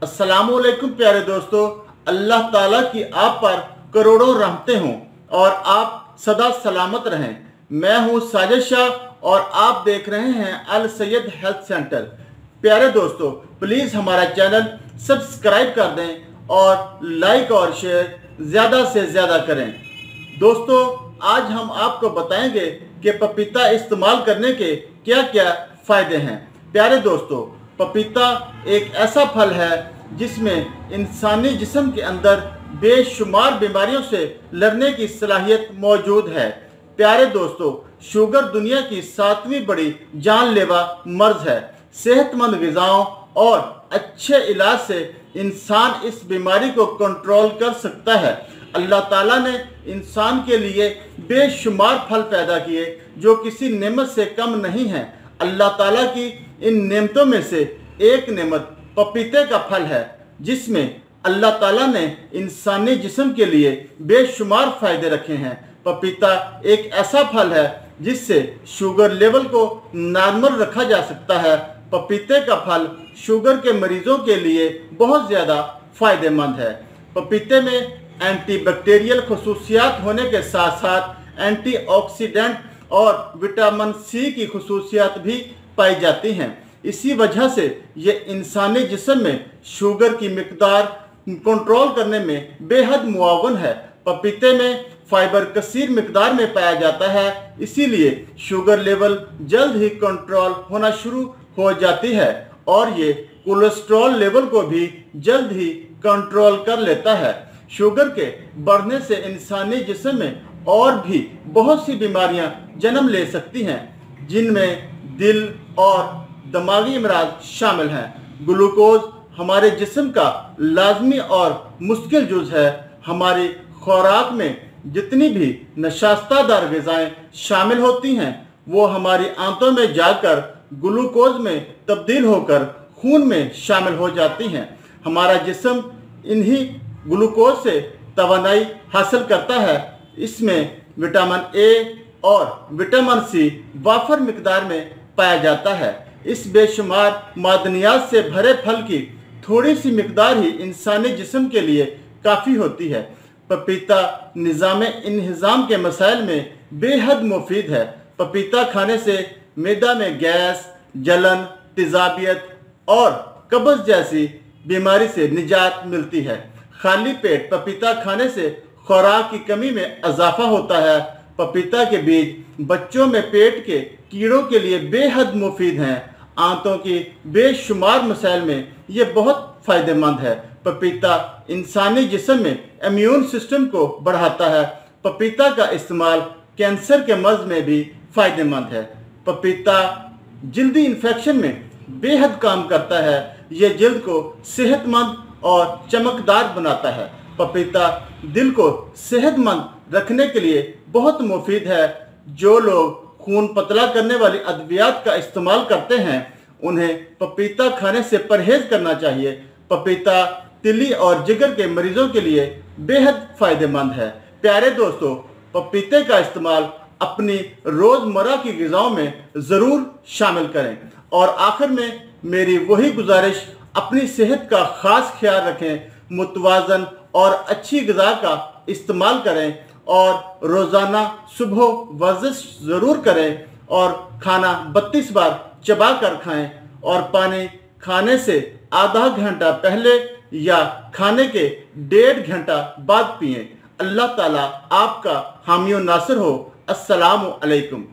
अस्सलामुअलैकुम प्यारे दोस्तों, अल्लाह ताला की आप पर करोड़ों रहमतें हों और आप सदा सलामत रहें। मैं हूं साजिद शाह और आप देख रहे हैं अल सैयद हेल्थ सेंटर। प्यारे दोस्तों, प्लीज़ हमारा चैनल सब्सक्राइब कर दें और लाइक और शेयर ज़्यादा से ज़्यादा करें। दोस्तों, आज हम आपको बताएंगे कि पपीता इस्तेमाल करने के क्या क्या फ़ायदे हैं। प्यारे दोस्तों, पपीता एक ऐसा फल है जिसमें इंसानी जिस्म के अंदर बेशुमार बीमारियों से लड़ने की सलाहियत मौजूद है। प्यारे दोस्तों, शुगर दुनिया की 7वीं बड़ी जानलेवा मर्ज है। सेहतमंद ग़िज़ाओं और अच्छे इलाज से इंसान इस बीमारी को कंट्रोल कर सकता है। अल्लाह ताला ने इंसान के लिए बेशुमार फल पैदा किए जो किसी नेमत से कम नहीं हैं। अल्लाह ताला की इन नेमतों में से एक नेमत पपीते का फल है, जिसमें अल्लाह ताला ने इंसानी जिस्म के लिए बेशुमार फ़ायदे रखे हैं। पपीता एक ऐसा फल है जिससे शुगर लेवल को नॉर्मल रखा जा सकता है। पपीते का फल शुगर के मरीजों के लिए बहुत ज़्यादा फ़ायदेमंद है। पपीते में एंटीबैक्टीरियल खसूसियात होने के साथ साथ एंटीऑक्सीडेंट और विटामिन सी की खसूसियात भी पाई जाती हैं। इसी वजह से ये इंसानी जिस्म में शुगर की मिकदार कंट्रोल करने में बेहद मुआवन है। पपीते में फाइबर कसीर मिकदार में पाया जाता है, इसीलिए शुगर लेवल जल्द ही कंट्रोल होना शुरू हो जाती है और ये कोलेस्ट्रॉल लेवल को भी जल्द ही कंट्रोल कर लेता है। शुगर के बढ़ने से इंसानी जिस्म में और भी बहुत सी बीमारियां जन्म ले सकती हैं, जिनमें दिल और दिमागी अमराज शामिल हैं। ग्लूकोज हमारे जिस्म का लाजमी और मुश्किल जुज़ है। हमारी खुराक में जितनी भी नशास्तादार ग़िज़ाएँ शामिल होती हैं, वो हमारी आंतों में जाकर ग्लूकोज में तब्दील होकर खून में शामिल हो जाती हैं। हमारा जिस्म इन्हीं ग्लूकोज से तवानाई हासिल करता है। इसमें विटामिन ए और विटामिन सी वाफर मिकदार में पाया जाता है। इस बेशुमार मादनियात से भरे फल की थोड़ी सी मिकदार ही इंसानी जिस्म के लिए काफ़ी होती है। पपीता निज़ाम इंहिज़ाम के मसाइल में बेहद मुफीद है। पपीता खाने से मैदा में गैस, जलन, तेज़ाबियत और कब्ज़ जैसी बीमारी से निजात मिलती है। खाली पेट पपीता खाने से खुराक की कमी में इजाफा होता है। पपीता के बीज बच्चों में पेट के कीड़ों के लिए बेहद मुफीद हैं। आंतों की बेशुमार मसाइल में ये बहुत फ़ायदेमंद है। पपीता इंसानी जिस्म में इम्यून सिस्टम को बढ़ाता है। पपीता का इस्तेमाल कैंसर के मर्ज में भी फ़ायदेमंद है। पपीता जल्दी इन्फेक्शन में बेहद काम करता है। ये जल्द को सेहतमंद और चमकदार बनाता है। पपीता दिल को सेहतमंद रखने के लिए बहुत मुफीद है। जो लोग खून पतला करने वाली अद्वियात का इस्तेमाल करते हैं, उन्हें पपीता खाने से परहेज करना चाहिए। पपीता तिली और जिगर के मरीजों के लिए बेहद फ़ायदेमंद है। प्यारे दोस्तों, पपीते का इस्तेमाल अपनी रोज़मर्रा की ग़िज़ाओं में ज़रूर शामिल करें। और आखिर में मेरी वही गुजारिश, अपनी सेहत का ख़ास ख्याल रखें, मुतवाज़न और अच्छी ग़िज़ा का इस्तेमाल करें और रोज़ाना सुबह वर्जिश ज़रूर करें और खाना 32 बार चबा कर खाएँ और पानी खाने से आधा घंटा पहले या खाने के 1.5 घंटा बाद पिएँ। अल्लाह ताला आपका हामी और नासिर हो। अस्सलामु अलैकुम।